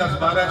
10-12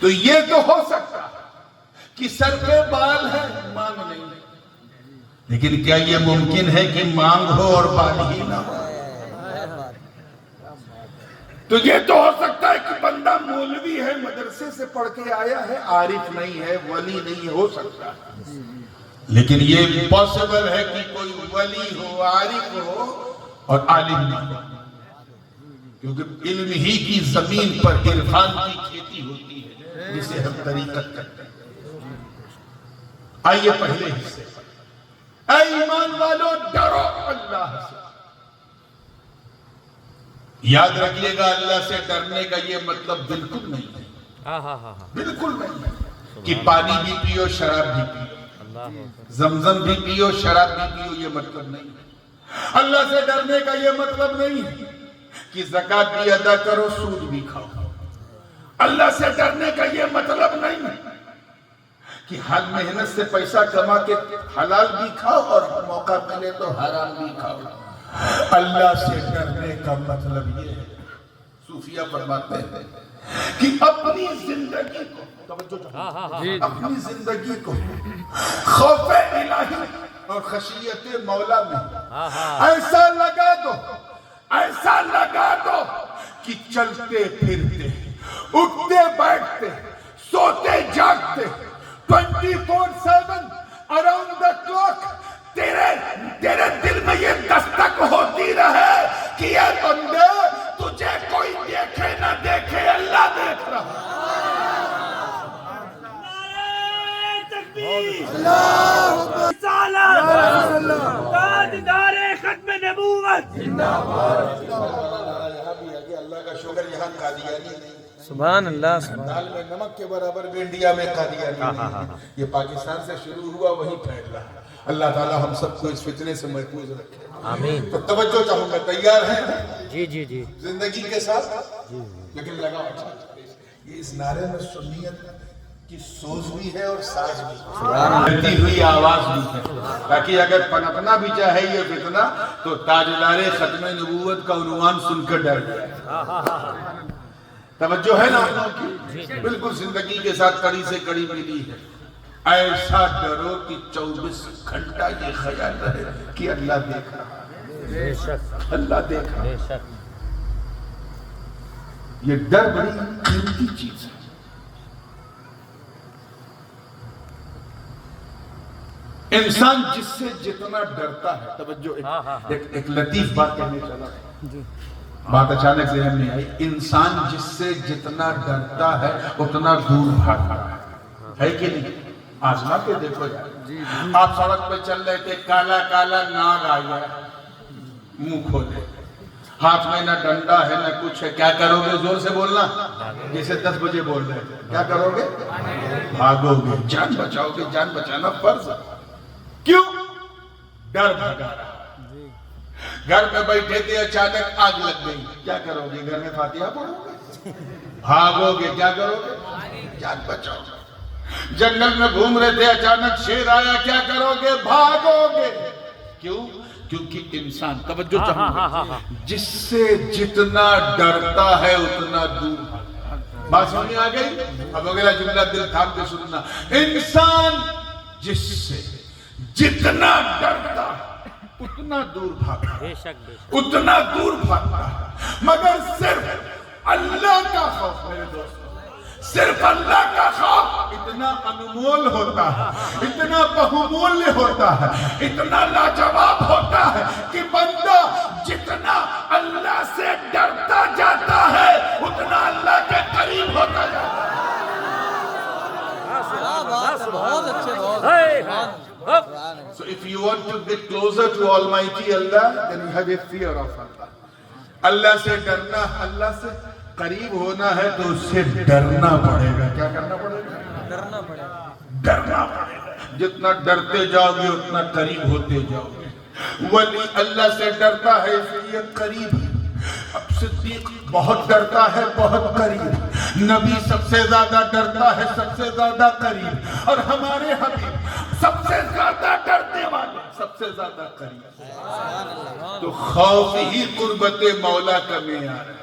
تو یہ تو ہو سکتا کہ سر پہ بال ہے مانگ نہیں، لیکن کیا یہ ممکن ہے کہ مانگ ہو اور بال ہی نہ ہو؟ تو یہ تو ہو سکتا ہے کہ بندہ مولوی ہے، مدرسے سے پڑھ کے آیا ہے، عارف نہیں ہے، ولی نہیں ہو سکتا ہے، لیکن یہ پاسبل ہے کہ کوئی ولی ہو، عارف ہو اور عالم نہیں ہو، کیونکہ علم ہی کی زمین پر عرفان کی کھیتی ہوتی ہے جسے ہم طریقت کرتے ہیں۔ آئیے پہلے حصے، اے ایمان والو ڈرو اللہ سے۔ یاد رکھیے گا اللہ سے ڈرنے کا یہ مطلب بالکل نہیں ہے، بالکل نہیں ہے کہ پانی بھی پیو شراب بھی پیو، زمزم بھی پیو شراب بھی پیو، یہ مطلب نہیں ہے۔ اللہ سے ڈرنے کا یہ مطلب نہیں ہے کہ زکوٰۃ بھی ادا کرو سود بھی کھاؤ۔ اللہ سے ڈرنے کا یہ مطلب نہیں ہے کہ ہر محنت سے پیسہ کما کے حلال بھی کھاؤ اور موقع ملے تو حرام بھی کھاؤ۔ اللہ سے ڈرنے کا مطلب یہ ہے، صوفیہ فرماتے ہیں کہ اپنی زندگی کو خوف الہی اور خشیت مولا میں ایسا لگا دو کہ چلتے پھرتے، اٹھتے بیٹھتے، سوتے جاگتے 24/7 اراؤنڈ دا کلاک تیرے دل میں یہ دستک ہوتی رہے کہ اے بندے تجھے کوئی دیکھے نہ دیکھے اللہ دیکھ رہا۔ تاجدار ختم نبوت اللہ کا شکر یہاں قادیانی نہیں، سبحان اللہ، سبحان دال میں نمک کے برابر بھی انڈیا میں قادیانی نہیں، یہ پاکستان سے شروع ہوا وہیں پھیل رہا ہے۔ اللہ تعالی ہم سب کو اس فتنے سے محفوظ رکھے، آمین۔ تو توجہ چاہوں گا، تیار ہیں جی جی جی زندگی کے ساتھ؟ لیکن لگاؤ اچھا، یہ اس نعرے میں سنیت کی سوز بھی ہے اور ساز بھی ہے، بھرتی ہوئی آواز بھی ہے، تاکہ اگر پنپنا بھی چاہے یہ فتنہ تو تاجدار ختم نبوت کا عنوان سن کر ڈر جائے۔ توجہ ہے نا کی؟ بالکل زندگی کے ساتھ کڑی سے کڑی ملی ہے۔ ایسا ڈرو کہ 24 گھنٹہ یہ خیال رہے کہ اللہ دیکھ رہا ہے، بے شک اللہ دیکھ رہا ہے۔ بے شک یہ ڈر بڑی قیمتی چیز ہے۔ انسان جس سے جتنا ڈرتا ہے، توجہ، ایک لطیف بات کہنے چلا، بات اچانک ذہن میں آئی، انسان جس سے جتنا ڈرتا ہے اتنا دور بھاگتا ہے کہ نہیں؟ آزما کے دیکھو یار، آپ سڑک پہ چل رہے تھے، کالا کالا ناگ آیا، منہ کھولے، ہاتھ میں نہ ڈنڈا ہے نہ کچھ ہے، کیا کرو گے؟ زور سے بولنا، جیسے 10 بجے بول رہے تھے، کیا کرو گے؟ بھاگو گے، جان بچاؤ گے، جان بچانا فرض ہے۔ کیوں؟ ڈر بھگا رہا۔ گھر میں بیٹھے تھے، اچانک آگ لگ گئی، کیا کرو گے؟ گھر میں فاتحہ پڑھو گے، بھاگو گے، کیا کرو گے؟ جان بچاؤ گے۔ جنگل میں گھوم رہے تھے، اچانک شیر آیا، کیا کرو گے؟ بھاگو گے۔ کیوں؟ کیونکہ انسان، توجہ چاہوں گا، جس سے جتنا ڈرتا ہے اتنا دور بھاگتا ہے۔ بات سمجھ میں آ گئی؟ اب اگلا جملہ دل تھام کے سننا، انسان جس سے جتنا ڈرتا اتنا دور بھاگتا ہے، بے شک بے شک اتنا دور بھاگتا ہے، مگر صرف اللہ کا خوف، میرے دوستو، صرف اللہ کا خوف اتنا انمول ہوتا ہے، اتنا بہمولیہ ہوتا ہے، اتنا لاجواب ہوتا ہے کہ بندہ جتنا اللہ سے ڈرتا جاتا ہے اتنا اللہ کے قریب ہوتا جاتا ہے۔ بہت اچھے، بہت So if you want to get closer to Almighty Allah, then you have a fear of Allah. اللہ سے ڈرنا، اللہ سے قریب ہونا ہے تو اس سے ڈرنا پڑے گا۔ کیا کرنا پڑے گا؟ ڈرنا پڑے گا، ڈرنا پڑے گا۔ جتنا ڈرتے جاؤ گے اتنا قریب ہوتے جاؤ گے۔ ولی اللہ سے ڈرتا ہے اس لیے قریب ہے۔ اب صدیق بہت ڈرتا ہے، بہت قریب۔ نبی سب سے زیادہ ڈرتا ہے، سب سے زیادہ قریب۔ اور ہمارے حبیب سب سے زیادہ ڈرنے والے، سب سے زیادہ قریب۔ تو خوف ہی قربت مولا کا معیار ہے۔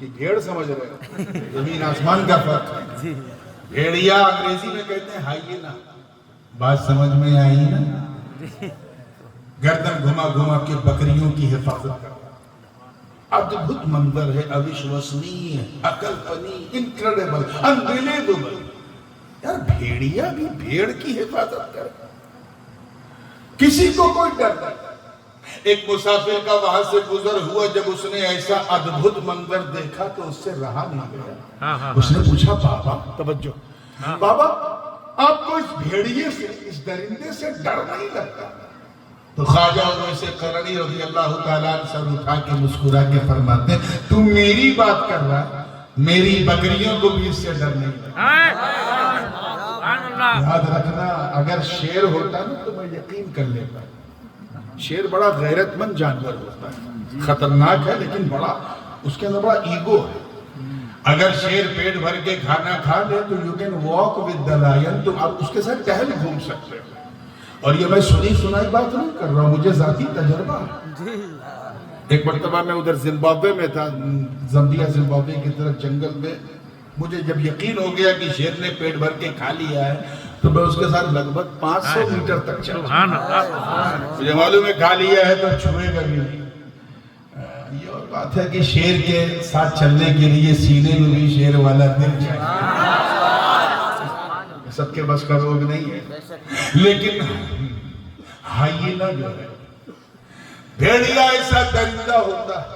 کہ بھیڑ سمجھ رہے ہو؟ زمین آسمان کا فرق ہے. بھیڑیا انگریزی میں کہتے ہیں ہائینا. بات سمجھ میں آئی نا؟ گردن گھما گھما کے بکریوں کی حفاظت کرتا. ادبھت منظر ہے، اوشوسنیہ، عقل پنی، انکریڈیبل، انبیلیویبل. یار بھیڑیا بھی بھیڑ کی حفاظت کرے، کسی کو کوئی ڈر نہیں. ایک مسافر کا وہاں سے گزر ہوا، جب اس نے ایسا ادبھت منظر دیکھا تو اس سے رہا نہیں گیا. اس نے پوچھا بابا، توجہ، بابا آپ کو اس بھیڑیے سے، اس درندے سے ڈر نہیں لگتا؟ تو خواجہ اویس قرنی رضی اللہ تعالیٰ عنہ سر اٹھا کے مسکرا کے فرماتے ہیں تو میری بات کر رہا ہے، میری بکریوں کو بھی اس سے ڈر نہیں لگتا. یاد رکھنا اگر شیر ہوتا نا تو میں یقین کر لیتا. شیر بڑا غیرت مند جانور ہوتا ہے، خطرناک ہے لیکن بڑا اس کے اندر بڑا ایگو ہے. اگر شیر پیٹ بھر کے کھانا کھا لے تو you can walk with the line, تو آپ اس کے ساتھ ٹہل گھوم سکتے ہو. اور یہ میں سنی سنائی بات نہیں کر رہا ہوں، مجھے ذاتی تجربہ ہے. ایک مرتبہ میں ادھر زمبابوے میں تھا، زمبیا زمبابوے کی طرف جنگل میں. مجھے جب یقین ہو گیا کہ شیر نے پیٹ بھر کے کھا لیا ہے تو میں اس کے ساتھ لگ بھگ 500 میٹر تک چلا. مجھے معلوم ہے کھا لیا ہے تو چھوئے گا بھی نہیں. یہ اور بات ہے کہ شیر کے ساتھ چلنے کے لیے سینے میں بھی شیر والا دل چاہیے. سب کے بس کا روگ نہیں ہے. لیکن ہائینا جو ہے، بھیڑیا ایسا درندہ ہوتا ہے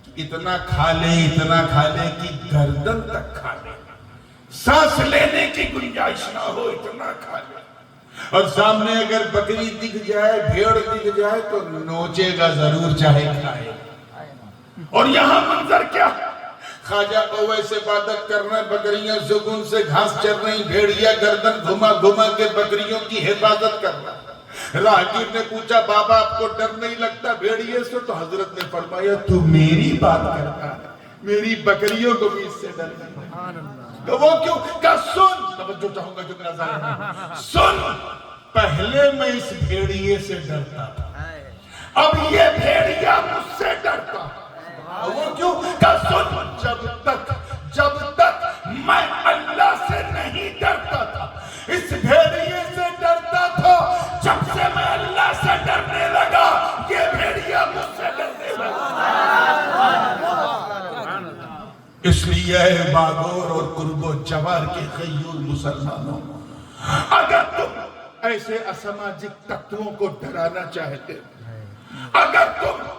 کہ اتنا کھا لے کہ گردن تک کھا لے، سانس لینے کی گنجائش نہ ہو، اتنا کھا لے. اور سامنے اگر بکری دکھ جائے، بھیڑ دکھ جائے تو نوچے گا ضرور، چاہے کھائے. اور یہاں منظر کیا؟ خواجہ اویس عبادت کر رہے ہیں، بکریاں سکون سے گھاس چر رہی، بھیڑیا گردن گھما گھما کے بکریوں کی حفاظت کر رہا. راہگیر نے پوچھا بابا آپ کو ڈر نہیں لگتا بھیڑیے سے؟ تو حضرت نے فرمایا تو میری بات کرتا ہے، میری بکریوں کو بھی اس سے ڈر نہیں. تو وہ کیوں؟ کہا سن، توجہ چاہوں گا جو میرا ظاہر ہے، سن، پہلے میں اس بھیڑیے سے ڈرتا تھا، اب یہ بھیڑیا مجھ سے ڈرتا. وہ کیوں؟ کہ سن، جب تک میں اللہ سے نہیں ڈرتا تھا، اس بھیڑیے سے ڈرتا تھا. جب سے میں اللہ سے ڈرنے لگا، یہ بھیڑیا مجھ سے ڈرنے لگا. اس لیے اے باغور اور قرب و جوار کے غیور مسلمانوں، اگر تم ایسے اساماجک تتووں کو ڈرانا چاہتے، اگر تم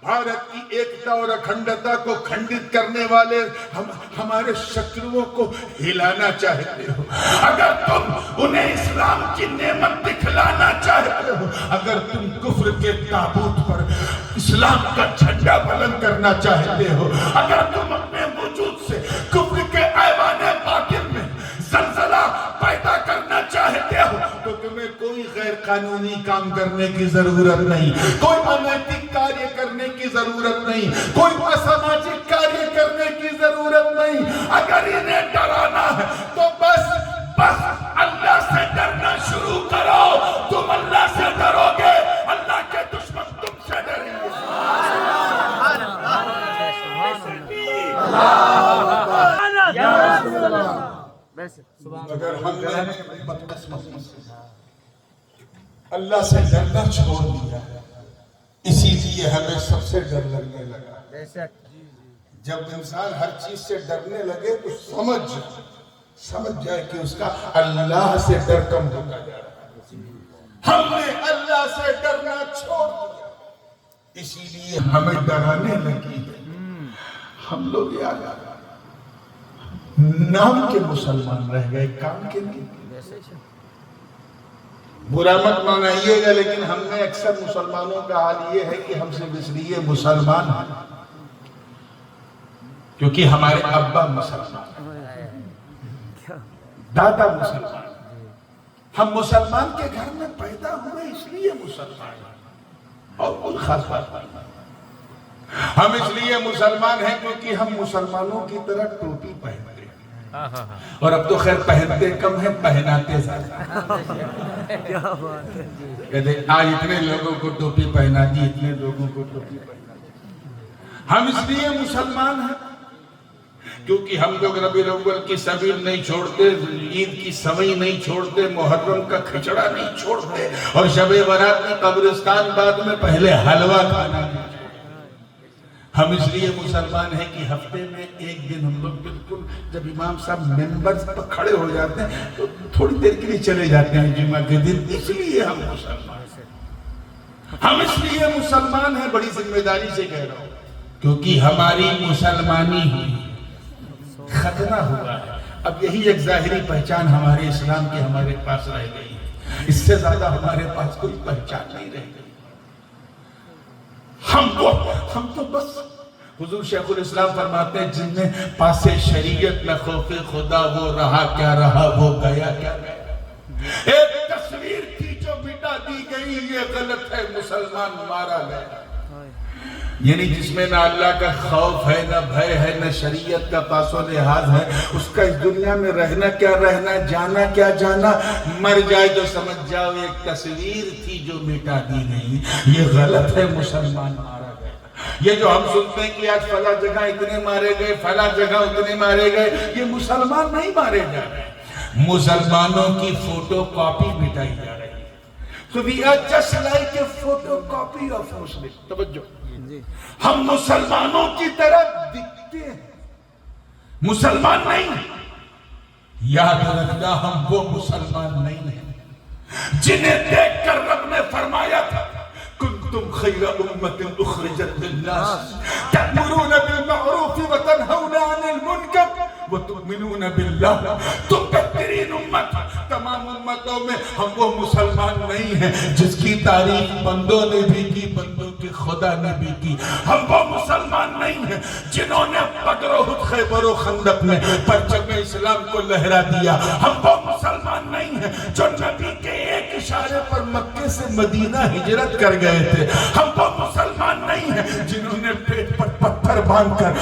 بھارت کی ایکتا اور اکھنڈتا کو کھنڈت کرنے والے ہمارے شتروؤں کو ہلانا چاہتے ہو، اگر تم انہیں اسلام کی نعمت دکھلانا چاہتے ہو، اگر تم کفر کے تابوت پر اسلام کا جھنڈا بلند کرنا چاہتے ہو، اگر تم اپنے وجود سے کفر کے ایوان باطن میں زلزلہ پیدا کرنا چاہتے ہو، تو تمہیں کوئی غیر قانونی کام کرنے کی ضرورت نہیں، کوئی انیتک کاریہ کرنے کی ضرورت نہیں، کوئی اساماجک کاریہ کرنے کی ضرورت نہیں. اگر انہیں ڈرانا ہے تو بس اللہ سے ڈرنا شروع کرو. تم اللہ سے ڈرو گے، اللہ کے دشمن تم سے ڈریں گے. اگر ہم نے بدقسمتی سے اللہ سے ڈرنا چھوڑ دیا، اسی لیے ہمیں سب سے ڈر لگنے لگا. جب انسان ہر چیز سے ڈرنے لگے تو سمجھ جائے کہ اس کا اللہ سے ڈر کم ہوتا جا رہا ہے. ہم نے اللہ سے ڈرنا چھوڑ دیا، اسی لیے ہمیں ڈرانے لگی ہے. ہم لوگ یاد نام کے مسلمان رہ گئے، کام کے نہیں. برا مت منائیے گا لیکن ہم میں اکثر مسلمانوں کا حال یہ ہے کہ ہم صرف اس لیے مسلمان ہیں کیونکہ ہمارے ابا مسلمان ہیں، دادا مسلمان ہیں. ہم مسلمان کے گھر میں پیدا ہوئے اس لیے مسلمان ہیں، اور کوئی خاص بات نہیں. ہم اس لیے مسلمان ہیں کیونکہ ہم مسلمانوں کی طرح ٹوپی پہنتے ہیں، اور اب تو خیر پہنتے کم ہیں، پہناتے زیادہ. کہتے آج اتنے لوگوں کو ٹوپی پہنا دی، اتنے لوگوں کو ٹوپی پہنا دی. ہم اس لیے مسلمان ہیں کیونکہ ہم لوگ ربیع الاول کی سبیل نہیں چھوڑتے، عید کی سوئی نہیں چھوڑتے، محرم کا کھچڑا نہیں چھوڑتے، اور شب برات میں قبرستان بعد میں پہلے حلوہ کھانا نہیں چھوڑتے۔ ہم اس لیے مسلمان ہیں کہ ہفتے میں ایک دن ہم لوگ بالکل جب امام صاحب ممبر پر کھڑے ہو جاتے ہیں تو تھوڑی دیر کے لیے چلے جاتے ہیں جمعہ کے دن۔ اس لیے ہم مسلمان ہیں، ہم اس لیے مسلمان ہیں، بڑی ذمہ داری سے کہہ رہا ہوں، کیونکہ ہماری مسلمانی ہوئی، ختنہ ہوا ہے۔ اب یہی ایک ظاہری پہچان ہمارے اسلام کی ہمارے پاس رہ گئی ہے، اس سے زیادہ ہمارے پاس کوئی پہچان نہیں رہ گئی۔ ہم تو بس حضور شیخ الاسلام فرماتے ہیں جن میں پاس شریعت میں خوف خدا، وہ رہا کیا رہا، وہ گیا کیا گیا۔ ایک تصویر تھی جو مٹا دی گئی، یہ غلط ہے، مسلمان مارا گیا۔ یعنی جس میں نہ اللہ کا خوف ہے، نہ بھے ہے، نہ شریعت کا پاس و لحاظ ہے، اس کا اس دنیا میں رہنا کیا رہنا، جانا کیا جانا، مر جائے تو سمجھ جاؤ ایک تصویر تھی جو مٹا دی گئی، یہ غلط ہے، مسلمان مارا گیا۔ یہ جو ہم سنتے ہیں کہ آج فلاں جگہ اتنے مارے گئے، فلاں جگہ اتنے مارے گئے، یہ مسلمان نہیں مارے جا رہے، مسلمانوں کی فوٹو کاپی مٹائی جا رہی ہے۔ So we are just like a photocopy of Muslim۔ توجہ، ہم مسلمانوں کی طرح دکھتے ہیں، مسلمان نہیں۔ یاد رکھنا ہم وہ مسلمان نہیں ہیں جنہیں دیکھ کر رب نے فرمایا تھا کنتم خیر امت اخرجت للناس تأمرون بالمعروف وتنہون عن المنکر وتؤمنون باللہ۔ تم بہترین امت، تمام امتوں میں ہم وہ مسلمان نہیں ہیں جس کی تعریف بندوں نے بھی کی، بندوں کی خدا نے بھی کی۔ ہم وہ مسلمان نہیں ہیں جنہوں نے بدر و خیبر و خندق میں پرچم اسلام کو لہرا دیا۔ ہم وہ مسلمان نہیں ہیں جو نبی کے ایک اشارے پر مکے سے مدینہ ہجرت کر گئے تھے۔ ہم وہ مسلمان نہیں ہیں جنہوں نے پیٹ پر پتھر باندھ کر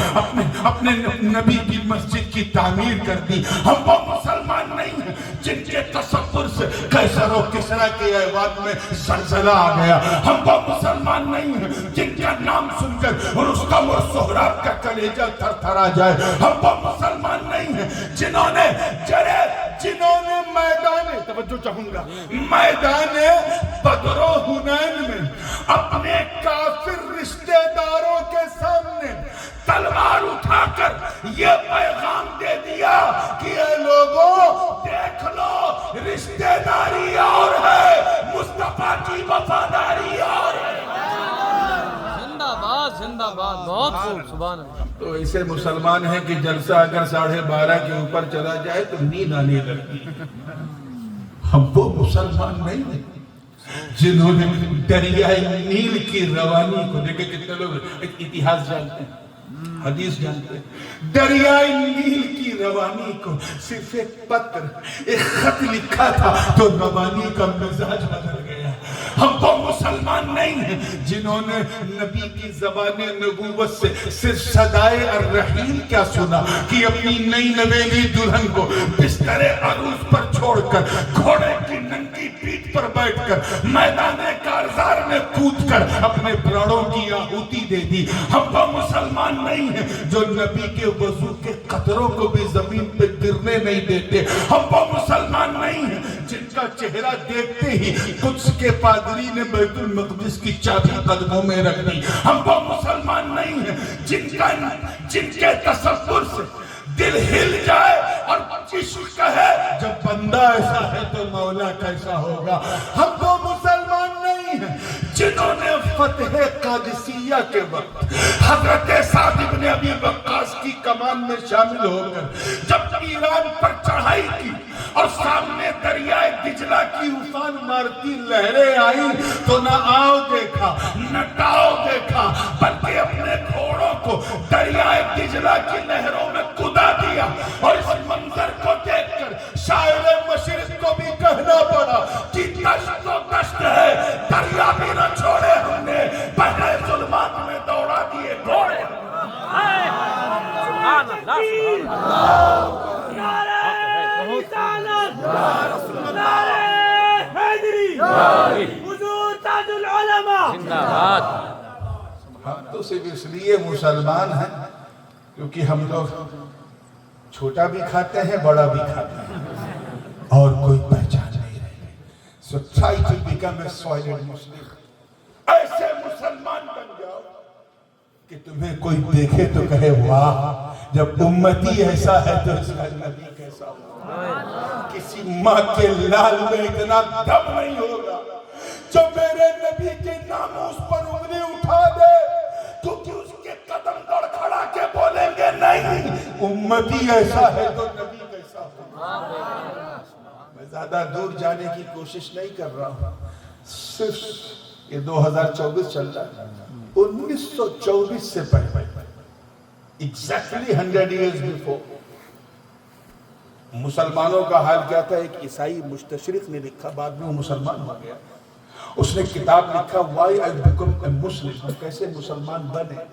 اپنے نبی کی مسجد کی تعمیر کر دی۔ ہم وہ مسلمان نہیں ہیں جن کے تصور سے قیصر و کسریٰ کے ایوان میں زلزلہ آ گیا۔ ہم وہ مسلمان نہیں ہیں جن کا نام سن کر رستم اور سہراب کا کلیجہ تھر تھر آ جائے۔ ہم وہ مسلمان نہیں ہیں جنہوں نے میدان، توجہ چاہوں گا، میدان بدر و حنین میں اپنے کافر رشتہ داروں کے سامنے تلوار اٹھا کر یہ پیغام دے دیا کہ اے لوگوں دیکھ لو، رشتہ داری اور ہے، مصطفیٰ کی وفاداری اور ہے۔ زندہ باد، زندہ باد، بہت خوب، سبحان اللہ۔ تو ایسے مسلمان ہیں کہ جلسہ اگر 12:30 کے اوپر چلا جائے تو نیند آنے لگتی۔ ہم وہ مسلمان نہیں ہیں جنہوں نے دریائے نیل کی روانی کو، دیکھیں کتنے لوگ اتہاس جانتے ہیں، حدیث جانتے ہیں، دریائے نیل کی روانی کو صرف ایک پتر، ایک خط لکھا تھا تو روانی کا مزاج بدل گیا۔ ہم وہ مسلمان نہیں ہیں جنہوں نے نبی کی زبان نبوت سے صرف صدائے الرحیل کیا سنا کہ اپنی نئی نویلی دلہن کو بستر عروس پر چھوڑ کر گھوڑے کی ننگی پیٹھ پر بیٹھ کر میدان کارزار میں کود کر اپنے پراڑوں کی آہوتی دے دی۔ ہم وہ مسلمان نہیں ہیں جو نبی کے وضو کے قطروں کو بھی زمین پہ گرنے نہیں دیتے۔ ہم وہ مسلمان نہیں ہیں جن کا چہرہ دیکھتے ہی قدس کے پادری نے بیت المقدس کی چابی قدموں میں رکھ دی۔ ہم وہ مسلمان نہیں ہیں جن کے تصور سے دل ہل جائے اور عشق کہے جب بندہ ایسا ہے تو مولا کیسا ہوگا۔ ہم وہ مسلمان نہیں ہیں جنہوں نے فتح قادسیہ کے وقت حضرت سعد بن ابی وقاص کی کمان میں شامل ہو کر جب ایران پر چڑھائی کی اور سامنے دریائے دجلہ کی افان مارتی لہریں آئی تو نہ آؤ دیکھا نہ ٹاؤ دیکھا بلکہ اپنے گھوڑوں کو دریائے دجلہ کی لہروں میں کدا دیا۔ اور اس منظر کو دیکھ کر شاعر مشرق کو بھی کہنا پڑا کہ دشت و دشت ہے، دریا بھی نہ چھوڑے ہم نے، بحر ظلمات میں دوڑا دیے گھوڑے۔ سبحان اللہ، سبحان اللہ۔ نعرہ حیدری، حضور تاج العلماء۔ زندہ باد۔ ہم تو صرف اس لیے مسلمان ہیں کیونکہ ہم لوگ چھوٹا بھی کھاتے ہیں بڑا بھی کھاتے ہیں اور کوئی پہچان نہیں رہے گی. So try to become a solid Muslim. ایسے مسلمان بن جاؤ کہ تمہیں کوئی دیکھے تو کہے واہ جب امتی ایسا ہے تو اس کا نبی کیسا ہوگا. کسی ماں کے لال میں اتنا دم نہیں ہوگا جو میرے نبی کے ناموس پر انگلی اٹھا دے کیونکہ اس کے قدم گڑ کھڑا کے بولیں گے نہیں امتی ایسا ہے تو نبی کیسا ہوگا. میں زیادہ دور جانے کی کوشش نہیں کر رہا ہوں. صرف یہ 2024 چل رہا ہے. 1924 سے پہلے exactly 100 years before مسلمانوں کا حال کیا تھا. ایک عیسائی مستشرق نے لکھا, بعد میں وہ مسلمان ہو گیا. اس نے کتاب لکھا Why I Become a Muslim, کیسے مسلمان بنے.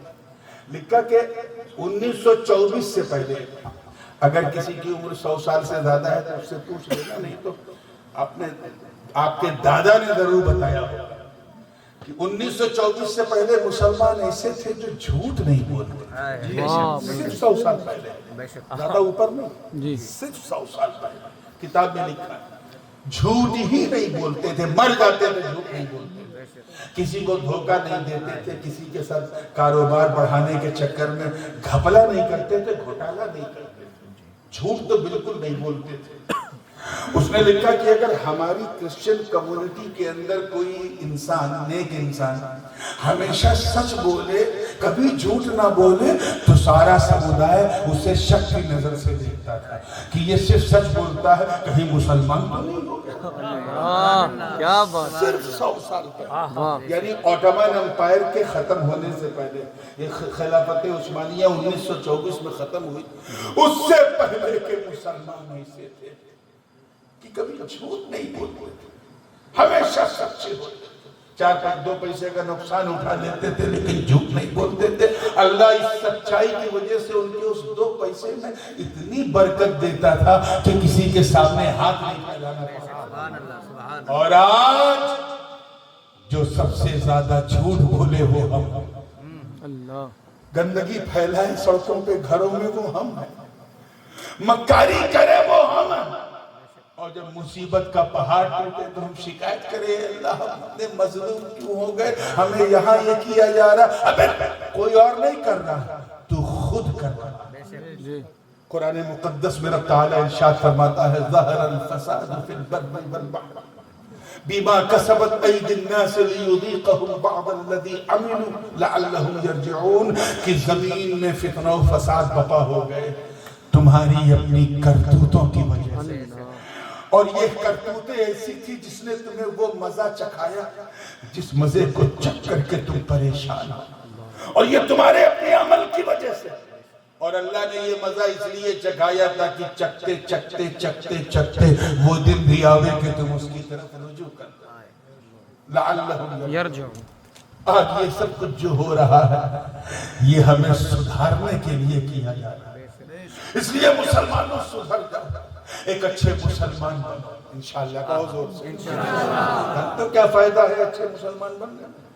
لکھا کہ 1924 سے پہلے اگر کسی کی عمر 100 سال سے زیادہ ہے تو اس سے پوچھ لینا, نہیں تو آپ کے دادا نے ضرور بتایا ہوگا کہ 1924 سے پہلے مسلمان ایسے تھے جو جھوٹ نہیں بولتے. صرف 100 سال پہلے, زیادہ اوپر نہیں, صرف 100 سال پہلے کتاب میں لکھا ہے. جھوٹ ہی نہیں بولتے تھے, مر جاتے تھے جھوٹ نہیں بولتے, کسی کو دھوکہ نہیں دیتے تھے, کسی کے ساتھ کاروبار بڑھانے کے چکر میں گھپلا نہیں کرتے تھے, گھوٹالا نہیں کرتے تھے, جھوٹ تو بالکل نہیں بولتے تھے. اس نے لکھا کہ اگر ہماری کرسچن کمیونٹی کے اندر کوئی انسان, نیک انسان ہمیشہ سچ بولے, کبھی جھوٹ نہ بولے, تو سارا سمودائے اسے شک کی نظر سے دیکھتا تھا کہ یہ صرف سچ بولتا ہے, کہیں مسلمان تو نہیں ہو گیا. کیا بات. صرف 100 سال پہلے, یعنی آٹومن امپائر کے ختم ہونے سے پہلے, یہ خلافت عثمانیہ 1924 میں ختم ہوئی, اس سے پہلے کے مسلمان ایسے تھے کہ کبھی جھوٹ نہیں بولتے تھے, ہمیشہ سچے ہوتے تھے. 4-5 پیسے کا نقصان اٹھا لیتے تھے لیکن جھوٹ نہیں بولتے تھے. اللہ اس سچائی کی وجہ سے ان کے اس 2 پیسے میں اتنی برکت دیتا تھا کہ کسی کے سامنے ہاتھ نہیں پھیلانا پڑتا. اور آج جو سب سے زیادہ جھوٹ بولے وہ ہم ہیں, گندگی پھیلائے سڑکوں پہ گھروں میں وہ ہم ہیں, مکاری کرے وہ ہم ہیں, اور جب مصیبت کا پہاڑ ٹوٹے تو ہم شکایت کریں اللہ ہم اتنے مظلوم کیوں ہو گئے, ہمیں یہاں یہ کیا جا رہا. ابے کوئی اور نہیں کر رہا, تو خود کر رہا. قرآن مقدس میں رب تعالی ارشاد فرماتا ہے ظہر الفساد فی البر والبحر بما کسبت ایدی الناس لیذیقہم بعض الذی عملوا لعلہم یرجعون, کہ زمین میں فتنہ و فساد بپا ہو گئے تمہاری اپنی کرتوتوں کی وجہ سے. اور یہ کرتوتیں ایسی تھی جس نے تمہیں وہ مزہ چکھایا جس مزے کو چکھ کر کے تم پریشان ہو, اور یہ تمہارے اپنے عمل کی وجہ سے. اور اللہ نے یہ مزہ اس لیے چکھایا تاکہ چکھتے چکھتے چکھتے چکھتے وہ دن بھی آوے کہ تم اس کی طرف رجوع کرتے لعلہم یرجعون. آج یہ سب کچھ جو ہو رہا ہے یہ ہمیں سدھارنے کے لیے کیا جا رہا ہے. اس لیے مسلمانوں سدھر جاؤ, ایک اچھے مسلمان بنو انشاءاللہ. کہو زور سے تو کیا فائدہ ہے اچھے مسلمان بننے میں,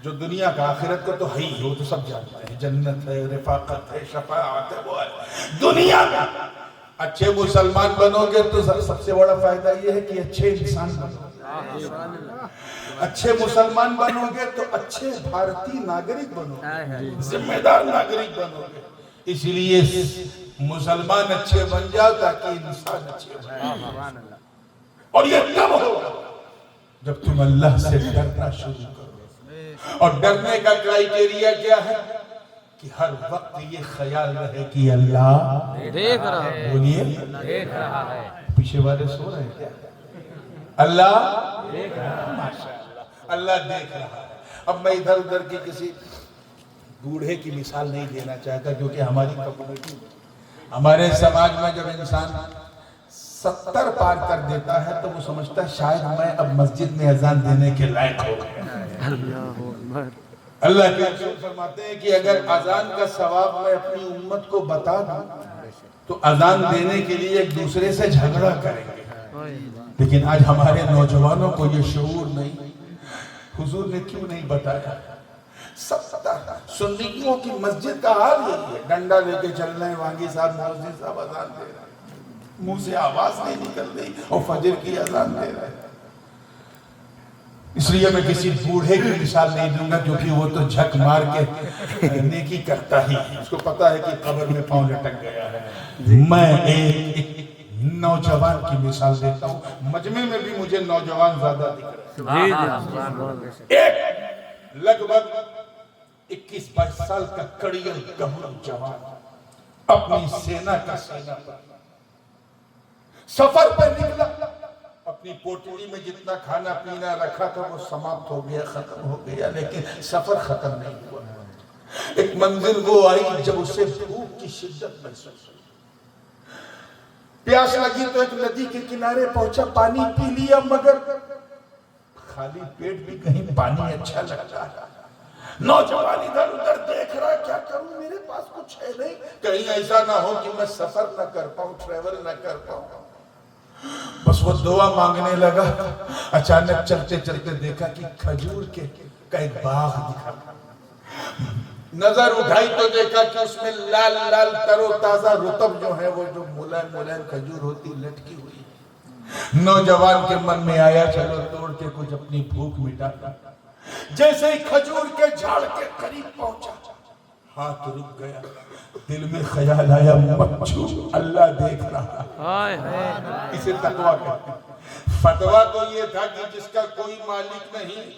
جو دنیا کا آخرت کو تو ہے ہی, وہ تو سب جانتے ہیں, جنت ہے, رفاقت ہے, شفاعت ہے, وہ ہے. دنیا میں اچھے مسلمان بنو گے تو سب سے بڑا فائدہ یہ ہے کہ اچھے انسان بنو. اچھے مسلمان بنو گے تو اچھے بھارتی ناگرک بنو گے, ذمہ دار ناگرک بنو گے. اس لیے مسلمان اچھے بن جاؤ تاکہ انسان اچھے بن جاؤ. اور یہ کب ہوگا جب تم اللہ سے ڈرنا شروع کرو. اور ڈرنے کا کرائیٹیریا کیا ہے کہ ہر وقت یہ خیال رہے کہ اللہ دیکھ رہا ہے. بولیے دیکھ رہا ہے. پیچھے والے سو رہے ہیں کیا؟ اللہ دیکھ رہا ہے. ماشاءاللہ اللہ دیکھ رہا ہے. اب میں ادھر ادھر کی کسی بوڑھے کی مثال نہیں دینا چاہتا کیونکہ ہماری کمیونٹی ہمارے سماج میں جب انسان 70 پار کر دیتا ہے تو وہ سمجھتا ہے شاید میں اب مسجد میں اذان دینے کے لائق ہو گیا. اللہ کے رسول فرماتے ہیں کہ اگر اذان کا ثواب میں اپنی امت کو بتا دوں تو اذان دینے کے لیے ایک دوسرے سے جھگڑا کریں گے. لیکن آج ہمارے نوجوانوں کو یہ شعور نہیں. حضور نے کیوں نہیں بتایا سنیوں کی مسجد کا حال یہی ہے، ڈنڈا لے کے چل رہے ہیں، وانگی صاحب مؤذن صاحب اذان دے رہے ہیں، منہ سے آواز نہیں نکل رہی اور فجر کی اذان دے رہے ہیں۔ اس لیے میں کسی بوڑھے کی مثال نہیں دوں گا، کیونکہ وہ تو جھک مار کے نیکی کرتا ہی، اس کو پتا ہے کہ قبر میں پاؤں لٹک گیا ہے۔ میں ایک نوجوان کی مثال دیتا ہوں، مجمع میں بھی مجھے نوجوان زیادہ دکھ رہا ہے۔ ایک لگ بھگ 21-22 سال کا کڑیل گبرو جوان اپنی سینا کا سینہ پر سفر پر نکلا، اپنی پوٹلی میں جتنا کھانا پینا رکھا تھا وہ سماپت ہو گیا، ختم ہو گیا، لیکن سفر ختم نہیں ہوا۔ ایک منزل وہ آئی جب اسے بھوک کی شدت محسوس ہوئی، پیاس لگی تو ایک ندی کے کنارے پہنچا، پانی پی لیا، مگر خالی پیٹ بھی کہیں پانی اچھا لگتا ہے۔ نوجوان ادھر ادھر دیکھ رہا، کیا کروں، میرے پاس کچھ ہے نہیں، کہیں ایسا نہ ہو کہ میں سفر نہ کر پاؤں، ٹریول نہ کر پاؤں۔ بس وہ دعا مانگنے لگا، اچانک چلتے چلتے دیکھا کہ کھجور کا ایک باغ دکھا، نظر اٹھائی تو دیکھا کہ اس میں لال لال تر و تازہ رطب جو ہے، وہ جو ملائم ملائم کھجور ہوتی لٹکی ہوئی۔ نوجوان کے من میں آیا چلو توڑ کے کچھ اپنی بھوک مٹاتا۔ جیسے ہی کھجور کے جھاڑ کے قریب پہنچا، ہاتھ رک گیا، دل میں خیال آیا مت چھو، اللہ دیکھ رہا۔ اسے تقویٰ کہتے ہیں۔ فتویٰ تو یہ تھا کہ جس کا کوئی مالک نہیں،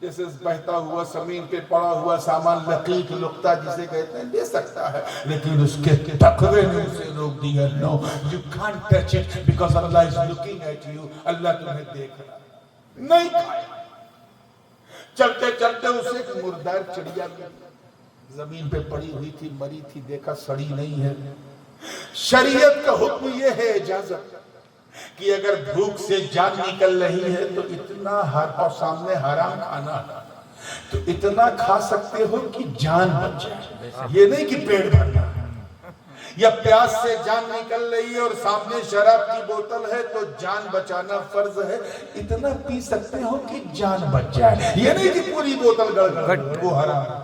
جیسے بہتا ہوا زمین پہ پڑا ہوا سامان لقیق لقطہ جسے کہتے ہیں لے سکتا ہے، لیکن اس کے تقوی نے اسے روک دیا۔ No, you can't touch it because Allah is looking at you. اللہ تمہیں دیکھ رہا ہے۔ نہیں کھایا۔ چلتے چلتے اسے ایک مردار چڑیا زمین پہ پڑی ہوئی تھی، مری تھی، دیکھا سڑی نہیں ہے۔ شریعت کا حکم یہ ہے، اجازت، کہ اگر بھوک سے جان نکل رہی ہے تو اتنا اور سامنے حرام کھانا تو اتنا کھا سکتے ہو کہ جان بچ جائے، یہ نہیں کہ پیٹ بھرنا۔ یا پیاس سے جان نکل رہی ہے اور سامنے شراب کی بوتل ہے تو جان بچانا فرض ہے، اتنا پی سکتے ہو کہ جان بچ جائے، یہ نہیں کہ پوری بوتل گڑ وہ حرام ہے۔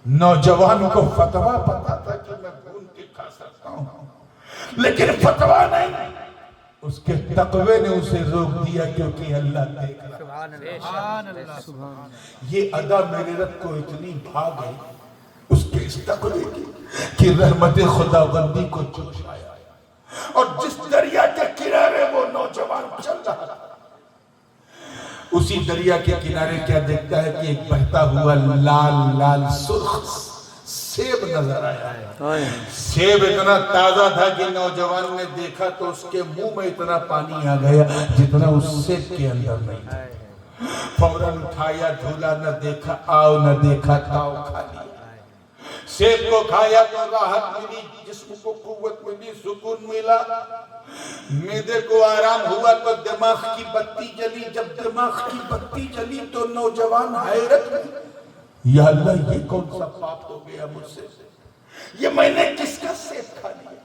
نوجوان کو فتویٰ پتا تھا کہ میں بھون کے کھا سکتا ہوں، لیکن فتویٰ نہیں، اس کے تقوی نے اسے روک دیا، کیونکہ اللہ دیکھ رہا۔ یہ ادا میرے رب کو اتنی بھا گئی اس کے اس تقوی کی کہ رحمت خداوندی کو جوش آیا، اور جس دریا کے کنارے وہ نوجوان چل رہا تھا، اسی دریا کے کنارے کیا دیکھتا ہے کہ ایک بہتا ہوا لال لال سرخ سیب نظر آیا ہے۔ سیب اتنا تازہ تھا کہ نوجوان نے دیکھا تو اس کے منہ میں اتنا پانی آ گیا جتنا اس سیب کے اندر نہیں تھا۔ فوراً اٹھایا، دھولا، نہ دیکھا آؤ نہ دیکھا تاؤ، کھا لیا۔ سیب کو کھایا تو راحت ملی، جسم کو قوت ملی، سکون ملا، معدے کو آرام ہوا تو دماغ کی بتی جلی۔ جب دماغ کی بتی جلی تو نوجوان حیرت میں، یا اللہ یہ کون سا پاپ ہو گیا مجھ سے، یہ میں نے کس کا سیب کھا لیا؟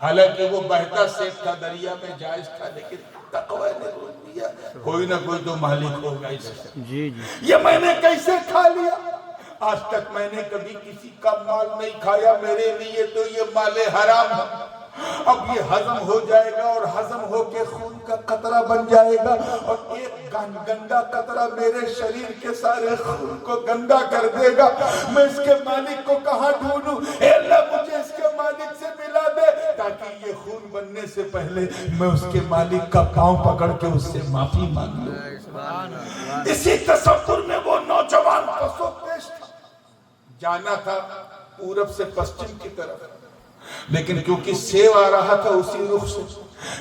حالانکہ وہ بہتا سیب تھا، دریا میں جائز تھا، لیکن تقوی نے روک دیا، کوئی نہ کوئی تو مالک ہوگا اس کا۔ یہ میں نے کیسے کھا لیا؟ آج تک میں نے کبھی کسی کا مال نہیں کھایا، میرے لیے تو یہ مال حرام ہے۔ اب یہ ہضم ہو جائے گا اور ہضم ہو کے خون کا قطرہ بن جائے گا، اور ایک گندا قطرہ میرے شریر کے سارے خون کو گندا کر دے گا۔ میں اس کے مالک کو کہاں ڈھونڈوں؟ اے اللہ مجھے اس کے مالک سے ملا دے، تاکہ یہ خون بننے سے پہلے میں اس کے مالک کا پاؤں پکڑ کے اس سے معافی مانگ لوں۔ اسی تصور میں وہ نوجوان پسو پیش تھا، جانا تھا پورب سے پشچم کی طرف، لیکن کیونکہ سیب آ رہا تھا اسی رخ سے،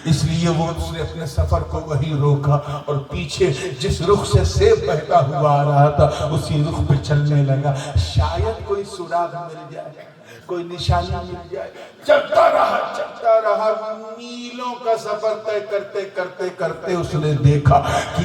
اس لیے وہ اس نے اپنے سفر کو وہی روکا اور پیچھے جس رخ سے سیب بہتا ہوا آ رہا تھا اسی رخ پہ چلنے لگا، شاید کوئی سراغ مل جائے، کوئی نشانی مل جائے۔ چلتا رہا، میلوں کا سفر طے کرتے کرتے کرتے اس نے دیکھا کہ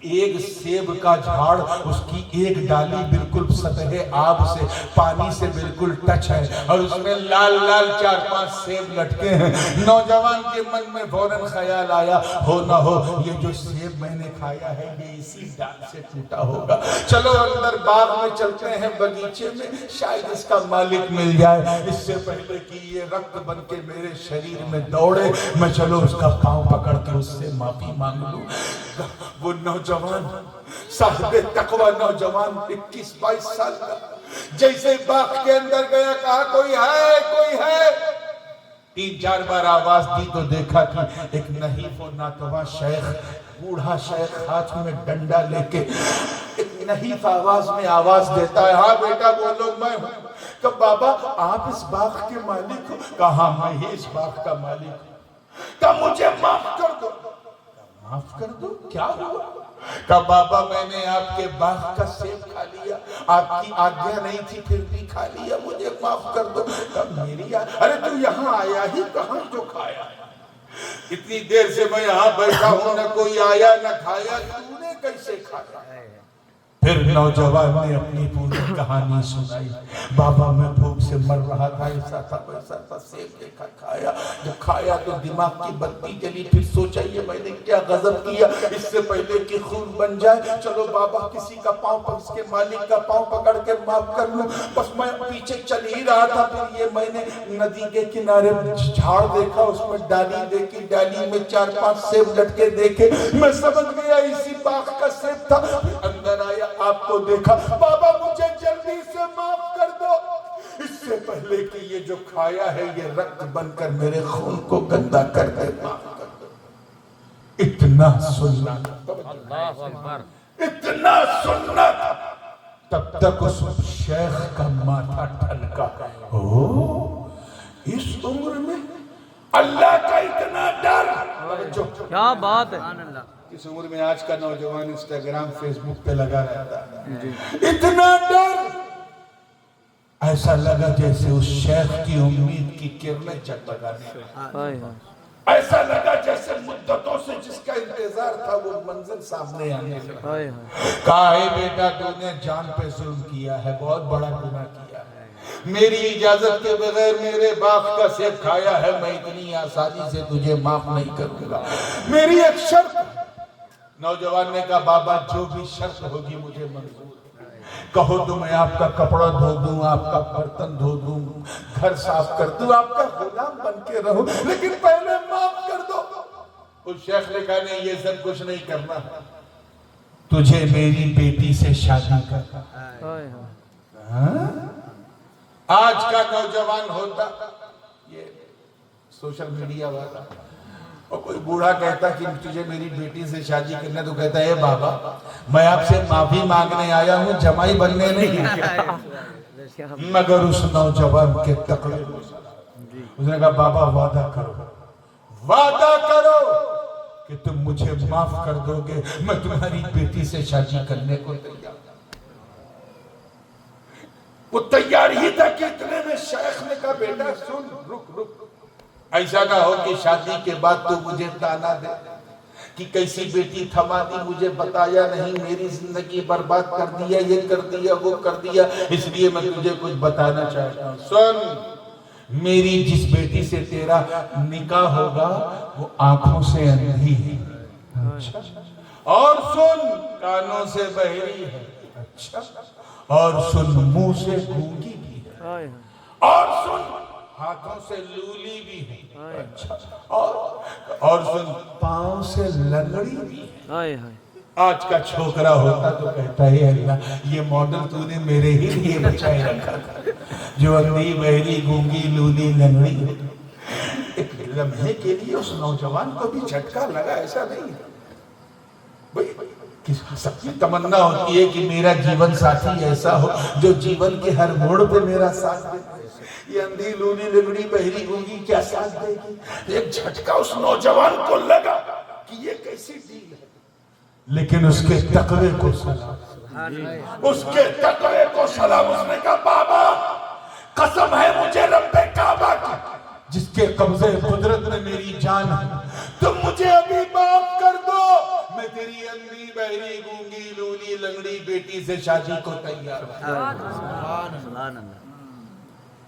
ایک سیب کا جھاڑ، اس کی ایک ڈالی بالکل سطح آب سے، پانی سے بالکل ٹچ ہے، اور اس میں لال لال 4-5 سیب لٹکے ہیں۔ نوجوان کے من میں فوراً خیال آیا، ہو نہ ہو یہ جو سیب میں نے کھایا ہے یہ اسی ڈال سے ٹوٹا ہوگا، چلو اندر باغ میں چلتے ہیں، باغیچے میں، شاید اس کا مالک مل جائے، اس سے پہلے کہ یہ رکت بن کے میرے شریر میں دوڑے، میں چلو اس کا پاؤں پکڑ کے اس سے معافی مانگ لوں۔ وہ نوجوان، صاحب تقوی نوجوان 21-22 سال کا، جیسے باغ کے اندر گیا، کہا کوئی ہے، کوئی ہے۔ 3-4 بار آواز دی تو دیکھا کہ ایک نحیف و ناتواں شیخ، بوڑھا شیخ ہاتھ میں ڈنڈا لے کے ایک نحیف آواز میں آواز دیتا ہے، ہاں بیٹا بولو میں ہوں۔ کہ بابا آپ اس باغ کے مالک ہو؟ کہا میں ہی اس باغ کا مالک ہوں۔ کہ مجھے معاف کر دو۔ معاف کر دو؟ کیا ہوا؟ کہ بابا میں نے آپ کے باغ کا سیب کھا لیا، آپ کی آگیا نہیں تھی پھر بھی کھا لیا، مجھے معاف کر دو۔ کہ میری ارے تو یہاں آیا ہی کہاں جو کھایا؟ اتنی دیر سے میں یہاں بیٹھا ہوں، نہ کوئی آیا نہ کھایا، تو نے کیسے کھایا؟ پھر نوجوان نے اپنی پوری کہانی سنائی، بابا میں بھوک سے مر رہا تھا، ایسا تھا ویسا تھا، سیب دیکھا کھایا، جب کھایا تو دماغ کی بتی جلی، پھر سوچا یہ میں نے کیا غضب کیا، اس سے پہلے کہ خون بن جائے، چلو بابا کسی کا پاؤں پر اس کے مالک کا پاؤں پکڑ کے معاف کر لوں۔ بس میں پیچھے چل ہی رہا تھا، پھر یہ میں نے ندی کے کنارے جھاڑ دیکھا، اس میں ڈالی دیکھی، ڈالی میں 4-5 سیب لٹکے دیکھے، میں سمجھ گیا اسی باغ کا سیب تھا۔ اندر آیا، آپ کو دیکھا، بابا مجھے جلدی سے معاف کر دو، اس سے پہلے کہ یہ جو کھایا ہے یہ رکت بن کر میرے خون کو گندا کر دے، معاف کر دو۔ اتنا سننا، اتنا سننا، تب تک اس شیخ کا ماتھا ٹھنکا، اس عمر میں اللہ کا اتنا ڈر۔ کیا بات ہے، اس عمر میں آج کا نوجوان انسٹاگرام فیس بک پہ لگا رہتا ہے، اتنا ڈر، ایسا لگا جیسے اس شیخ کی امید کی کرنیں جگمگانے، ایسا لگا جیسے مدتوں سے جس کا انتظار تھا وہ منزل سامنے آنے لگا۔ کہا ہے بیٹا تو نے جان پہ ظلم کیا ہے، بہت بڑا گناہ کیا ہے، میری اجازت کے بغیر میرے باغ کا سیب کھایا ہے، میں اتنی آسانی سے تجھے معاف نہیں کروں گا، میری ایک شرط۔ نوجوان نے کہا بابا جو بھی شرط ہوگی مجھے منظور ہے، کہو تو میں آپ کا کپڑا دھو دوں، آپ کا برتن دھو دوں، گھر صاف کر دوں، آپ کا غلام بن کے رہوں، لیکن پہلے معاف کر دو۔ اس شیخ نے کہا نہیں یہ سب کچھ نہیں کرنا، تجھے میری بیٹی سے شادی کرنا۔ آج کا نوجوان ہوتا یہ سوشل میڈیا والا، اور کوئی بوڑھا کہتا کہ تجھے میری بیٹی سے شادی کرنا، تو کہتا ہے بابا میں آپ سے معافی مانگنے آیا ہوں، جمائی بننے نہیں آیا۔ مگر اس نوجوان کے تقوی کو اس نے کہا بابا وعدہ کرو، وعدہ کرو کہ تم مجھے معاف کر دو گے، میں تمہاری بیٹی سے شادی کرنے کو تیار۔ وہ تیار ہی تھا کہ اتنے میں شیخ نے کہا بیٹا سن، رک رک، ایسا نہ ہو کہ شادی کے بعد تو مجھے تانا دے کہ کیسی بیٹی تھما دی، مجھے بتایا نہیں، میری زندگی برباد کر دیا، یہ کر دیا وہ کر دیا، اس لیے میں تجھے کچھ بتانا چاہتا ہوں۔ سن، میری جس بیٹی سے تیرا نکاح ہوگا وہ آنکھوں سے اندھی ہے، اور سن کانوں سے بہری ہے، اچھا، اور سن منہ سے گونگی بھی ہے، اور سن ہاتھوں سے لولی بھی ہے، اچھا، اور سن پاؤں سے لنگڑی بھی ہے۔ آج کا چھوکرا ہوتا تو کہتا ہے اللہ یہ ماڈل تو نے میرے ہی لیے بچائے رکھا تھا، جو اندھی بہری گونگی لولی لنگڑی ہے۔ ایک لمحے کے لیے اس نوجوان کو بھی جھٹکا لگا، ایسا نہیں ہے، سب کی تمنا ہوتی ہے کہ میرا جیون ساتھی ایسا ہو جو جیون کے ہر موڑ پہ میرا ساتھ دے، یہ اندھی لولی لنگڑی بہری گونگی کیا ساتھ دے گی؟ ایک جھٹکا اس نوجوان کو لگا کہ یہ کیسی ڈیل ہے، لیکن اس کے تقوی کو سلام، اس کے تقوی کو سلام۔ اس نے کہا بابا قسم ہے مجھے رب کعبہ کی جس کے قبضے قدرت میں میری جان ہے، تم مجھے ابھی معاف کر دو، میں تیری اندھی بہری گونگی لولی لنگڑی بیٹی سے شادی کو تیار ہوا،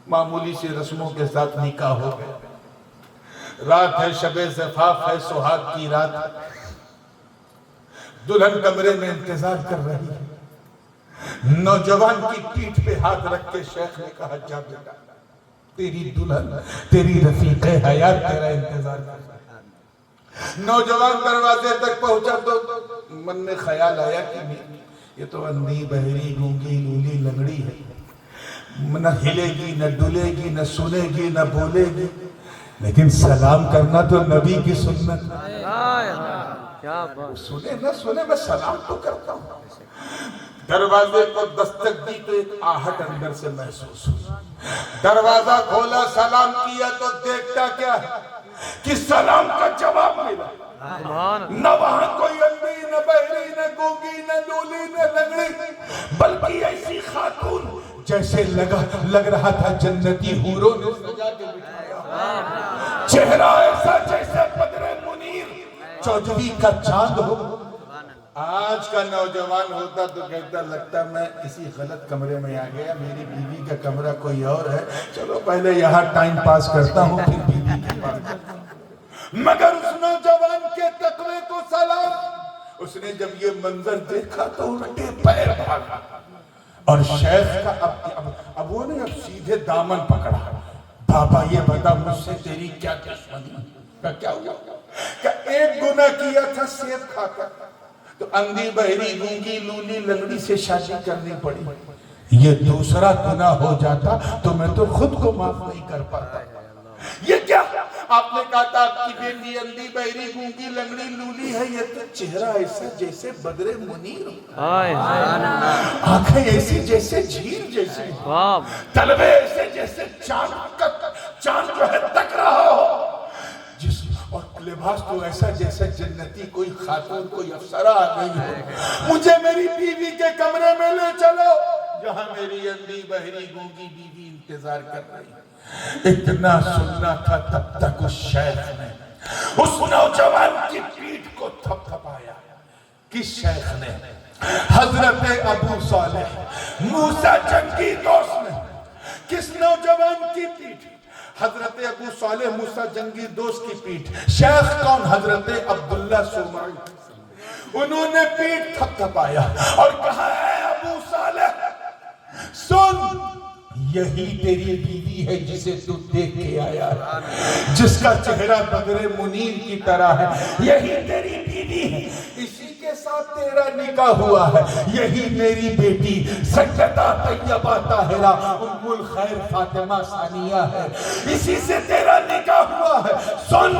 معمولی سی رسموں کے ساتھ نکاح ہو گیا، رات ہے شب زفاف ہے سہاگ کی رات، دلہن کمرے میں انتظار کر رہی ہے، نوجوان کی پیٹھ پہ ہاتھ رکھ کے شیخ نے کہا جا بیٹا تیری دلہن تیری رفیق حیات تیرا انتظار کر رہا ہے۔ نوجوان دروازے تک پہنچا تو من میں خیال آیا کہ یہ تو اندھی بہری گونگی لولی لنگڑی ہے، نہ ہلے گی نہ ڈولے گی نہ سنے گی نہ بولے گی، لیکن سلام کرنا تو نبی کی سنت ہے، سنے نہ سنے میں سلام تو کرتا ہوں۔ دروازے کو دستک دی تو ایک آہٹ اندر سے محسوس ہوئی، دروازہ کھولا سلام کیا تو دیکھتا کیا ہے کہ سلام کا جواب ملا، نہ وہاں کوئی اندھی نہ بہری نہ گونگی نہ لولی نہ لنگڑی، بلکہ ایسی خاتون جیسے لگ رہا تھا جنتی حوروں نے سجا کے بٹھایا، چہرہ ایسا جیسے بدر منیر چودھویں کا چاند ہو۔ آج کا نوجوان ہوتا تو کہتا لگتا میں اسی غلط کمرے میں آ گیا، میری بیوی کا کمرہ کوئی اور ہے، چلو پہلے یہاں ٹائم پاس کرتا ہوں پھر بیوی کے پاس کرتا ہوں۔ مگر اس نوجوان کے تقوی کو سلام، اس نے جب یہ منظر دیکھا تو الٹے پیر بھاگا، اور شیخ کا اب وہ نے اب سیدھے دامن پکڑا، بابا یہ بتا مجھ سے تیری کیا دشمنی کا کیا ہوا؟ کہ ایک گناہ کیا تھا سیب کھا کر، تو اندھی بہری گونگی لولی لنگڑی سے شادی کرنی پڑی، یہ دوسرا گناہ ہو جاتا تو میں تو خود کو معاف نہیں کر پاتا۔ یہ کیا آپ نے کہا تھا آپ کی بیٹی اندھی بہری گونگی لنگڑی لولی ہے، یہ تو چہرہ ایسا جیسے بدر منیر، آنکھیں ایسی جیسے جھیل جیسے، تلوے ایسے جیسے چاند جو ہے تک رہا ہو، اور لباس تو ایسا جیسے جنتی کوئی خاتون کوئی افسرہ آ گئی ہو، مجھے میری بیوی کے کمرے میں لے چلو جہاں میری اندھی بہری گونگی بیوی انتظار کر رہی ہے۔ اتنا سننا تھا تب تک اس شیخ نے اس نوجوان کی پیٹھ کو تھپ تھپایا۔ کس شیخ نے؟ حضرت ابو صالح موسیٰ جنگی دوست نے۔ کس نوجوان کی پیٹھ؟ حضرت ابو صالح موسیٰ جنگی دوست کی پیٹھ۔ شیخ کون؟ حضرت عبداللہ سومری۔ انہوں نے پیٹھ تھپ تھپایا اور کہا اے ابو صالح سن، یہی تیری بیوی ہے جسے تو دیکھ کے آیا ہے، جس کا چہرہ بدر منیر کی طرح ہے، یہی تیری بیوی ہے، اسی کے ساتھ تیرا نکاح ہوا ہے، یہی میری بیٹی سیدہ طیبہ طاہرہ ام الخیر فاطمہ ثانیہ ہے، اسی سے تیرا نکاح ہوا ہے۔ سن،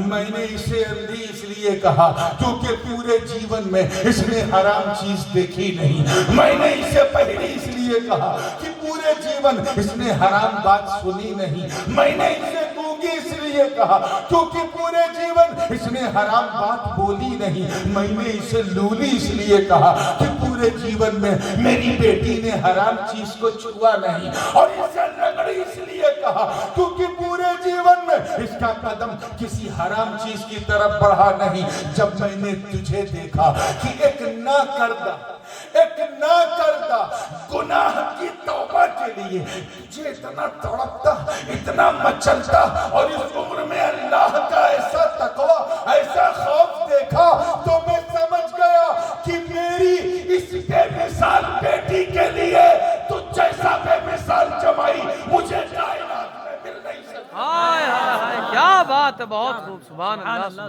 میں نے اسے اندھی اس لیے کہا کیونکہ پورے جیون میں اس نے حرام چیز دیکھی نہیں، میں نے اسے پہلی اس لیے کہا کہ پورے جیون اس نے حرام بات سنی نہیں، میں نے اسے گونگی اس لیے کہا کیونکہ پورے جیون اس نے حرام بات بولی نہیں، میں نے اسے لولی اس لیے کہا کہ پورے جیون میں میری بیٹی نے حرام چیز کو چھوا نہیں، اور اسے لنگڑی اس لیے کہا کیونکہ پورے جیون میں اس کا قدم کسی حرام چیز کی طرف بڑھا نہیں۔ جب میں نے تجھے دیکھا کہ ایک نہ کردہ گناہ کی توبہ کے لیے تجھے اتنا تڑپتا اتنا مچلتا، اور اس عمر میں اللہ کا ایسا تقوی ایسا خوف دیکھا تو میں سمجھ گیا کہ میری اس بے مثال بیٹی کے لیے تو جیسا بے مثال جمائی مجھے کائنات میں مل نہیں سکتا۔ کیا بات ہے، بہت خوب، سبحان اللہ۔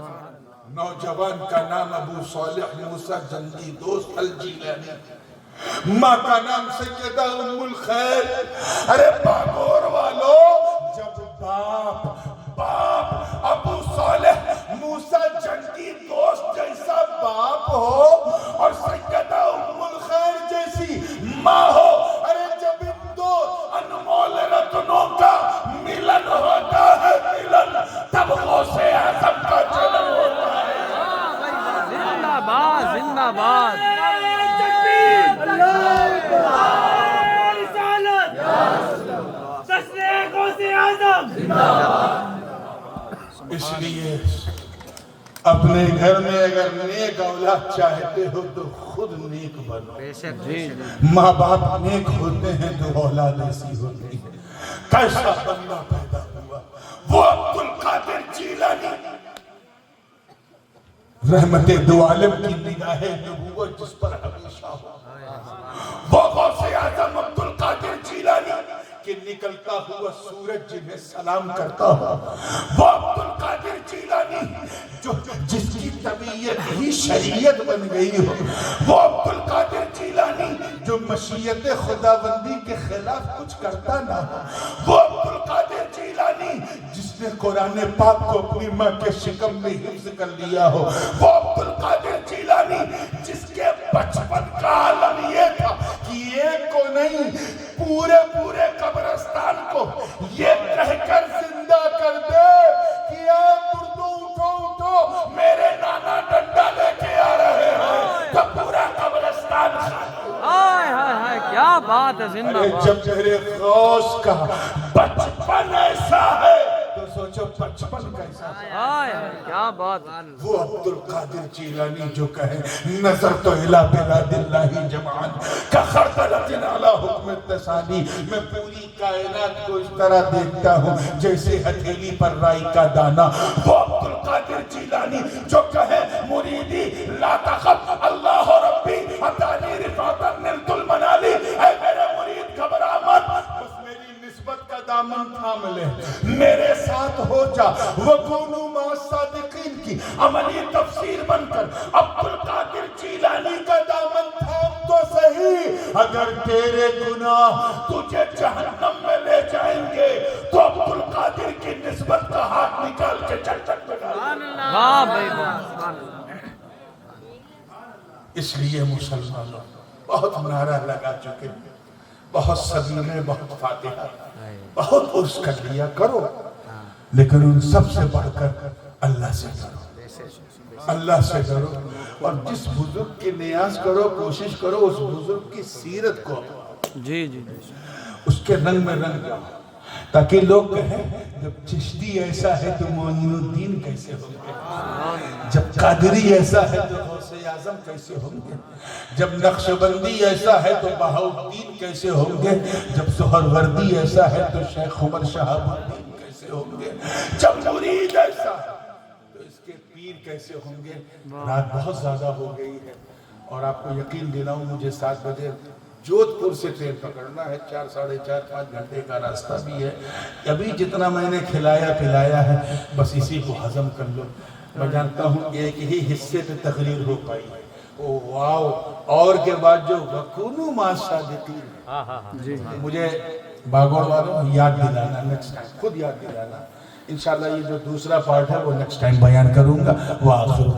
نوجوان کا نام ابو صالح موسیٰ جنگی دوست الجیلانی، ماں کا نام سیدہ ام الخیر۔ ارے باغور والو، جب باپ ابو صالح موسیٰ جنگی دوست جیسا باپ ہو اور سیدہ ام الخیر جیسی ماں ہو، ارے جب ان دو انمول رتنوں کا ملن ہوتا ہے ملن، تب غوث اعظم کا جنم ہوتا ہے۔ زندہ باد، زندہ باد۔ اس لیے اپنے گھر میں اگر نیک اولاد چاہتے ہو تو خود نیک بنو. ماں باپ نیک ہوتے ہیں تو اولاد ایسی ہوتی ہے. کیسا بندہ پیدا ہوا وہ عبد القادر جیلانی، رحمت دو عالم کی نگاہ نبوت جس پر ہمیشہ ہو. وہ غوث اعظم عبد القادر جیلانی کہ نکلتا ہوا سورج جنہیں سلام کرتا ہو. وہ عبد القادر جیلانی جو جس کی طبیعت ہی شریعت بن گئی ہو. وہ عبد القادر جیلانی جو مشیت خداوندی کے خلاف کچھ کرتا نہ ہو. وہ عبد القادر جیلانی جس نے قرآن پاک کو اپنی ماں کے شکم میں حفظ کر لیا ہو. وہ عبد القادر جیلانی جس کے بچپن کا عالم یہ تھا کہ ایک کو نہیں پورے قبرستان کو یہ کہہ کر زندہ کر دے کہ اے مردوں اٹھو میرے نانا ڈنڈا لے کے آ رہے ہیں. تو پورا قبرستان ہائے ہائے ہائے کیا بات ہے. زندہ باد. جب میرے غوث کا بچپن ایسا ہے تو سوچو بچپن کیسا ہے. ہائے کیا بات. وہ عبد القادر جیلانی جو کہے نظر تو الہ بلاد اللہ جمعان کا خردلت علی حکم التسانی. میں پوری کائنات کو اس طرح دیکھتا ہوں جیسے ہتھیلی پر رائی کا دانا. وہ عبد القادر جیلانی جو کہے مریدی لا تخف اللہ ربی اتانی رفعتا نلت المنالی. اے میرے مرید گھبرا مت، بس میری نسبت کا دامن تھام لے، میرے ساتھ ہو جا. وَكُونُوا مَعَ الصَّادِقِينَ کی عملی تفسیر بن کر عبد القادر جیلانی کا دامن تھام تو صحیح. اگر تیرے گناہ تجھے جہنم میں لے جائیں گے تو عبد القادر کی نسبت کا ہاتھ نکال کے چٹک لگا. واہ بھائی واہ. اس لیے مسلمانوں بہت نعرہ لگا چکے، بہت سبیلیں، بہت فاتحہ، بہت عرض کر لیا کرو، لیکن ان سب سے بڑھ کر اللہ سے ڈرو. اللہ سے ڈرو اور جس بزرگ کی نیاز کرو کوشش کرو اس بزرگ کی سیرت کو جی جی اس کے رنگ میں رنگ جاؤ تاکہ لوگ کہیں جب چشتی ایسا ہے تو معین الدین کیسے ہوں گے، جب قادری ایسا ہے تو غوث اعظم کیسے ہوں گے، جب نقشبندی ایسا ہے تو بہاؤالدین کیسے ہوں گے، جب سہروردی ایسا ہے تو شیخ عمر شہاب الدین کیسے ہوں گے، جب مرید ایسا ہے تو اس کے پیر کیسے ہوں گے. رات بہت زیادہ ہو گئی ہے اور آپ کو یقین دلاؤں مجھے 7 بجے جودھ پور سے ٹرین پکڑنا ہے. 4 ساڑھے 4 5 گھنٹے کا راستہ بھی ہے. ابھی جتنا میں نے کھلایا پلایا ہے بس اسی کو ہضم کر لو. میں جانتا ہوں ایک ہی حصے پہ تقریر ہو پائی ہے. او واو. اور کے بعد جو وَكُونُوا مَعَ الصَّادِقِينَ مجھے باگوڑ والوں یاد دلانا نیکسٹ ٹائم، خود یاد دلانا. انشاءاللہ یہ جو دوسرا پارٹ ہے وہ نیکسٹ ٹائم بیان کروں گا. وآخر